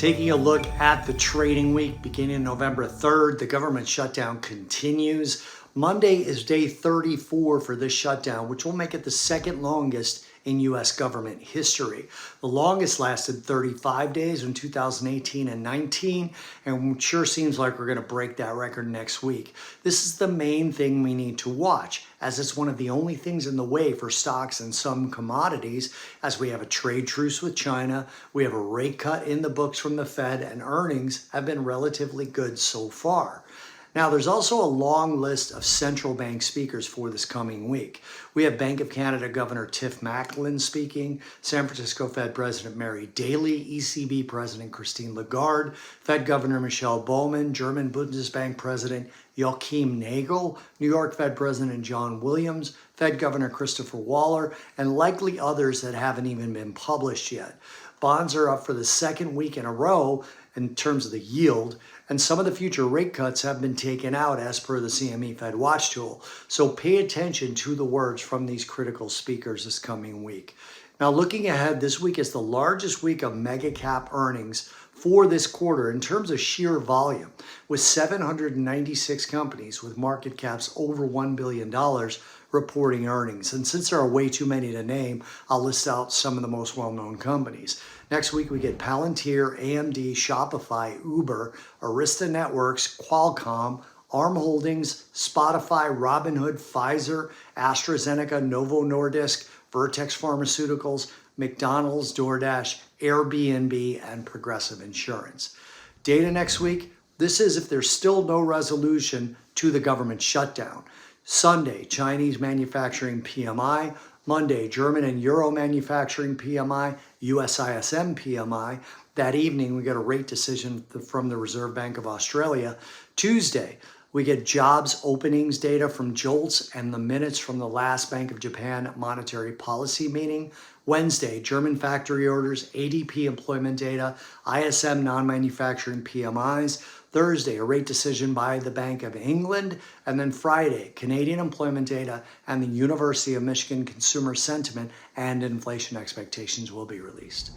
Taking a look at the trading week beginning November 3rd, the government shutdown continues. Monday is day 34 for this shutdown, which will make it the second longest in U.S. government history. The longest lasted 35 days in 2018 and 19, and it sure seems like we're going to break that record next week. This is the main thing we need to watch, as it's one of the only things in the way for stocks and some commodities, as we have a trade truce with China, we have a rate cut in the books from the Fed, and earnings have been relatively good so far. Now, there's also a long list of central bank speakers for this coming week. We have Bank of Canada Governor Tiff Macklem speaking, San Francisco Fed President Daly, ECB President Christine Lagarde, Fed Governor Michelle Bowman, German Bundesbank President Joachim Nagel, New York Fed President John Williams, Fed Governor Christopher Waller, and likely others that haven't even been published yet. Bonds are up for the second week in a row in terms of the yield, and some of the future rate cuts have been taken out as per the CME FedWatch Tool. So pay attention to the words from these critical speakers this coming week. Now, looking ahead, this week is the largest week of Megacap earnings for this quarter in terms of sheer volume, with 796 companies with market caps over $1 billion reporting earnings. And since there are way too many to name, I'll list out some of the most well-known companies. Next week, we get Palantir, AMD, Shopify, Uber, Arista Networks, Qualcomm, ARM Holdings, Spotify, Robinhood, Pfizer, AstraZeneca, Novo Nordisk, Vertex Pharmaceuticals, McDonald's, DoorDash, Airbnb, and Progressive Insurance. Data next week, this is if there's still no resolution to the government shutdown. Sunday, Chinese manufacturing PMI. Monday, German and Euro manufacturing PMI, US ISM PMI. That evening, we get a rate decision from the Reserve Bank of Australia. Tuesday, we get jobs openings data from JOLTS and the minutes from the last Bank of Japan monetary policy meeting. Wednesday, German factory orders, ADP employment data, ISM Non-manufacturing PMIs. Thursday, a rate decision by the Bank of England. And then Friday, Canadian employment data and the University of Michigan consumer sentiment and inflation expectations will be released.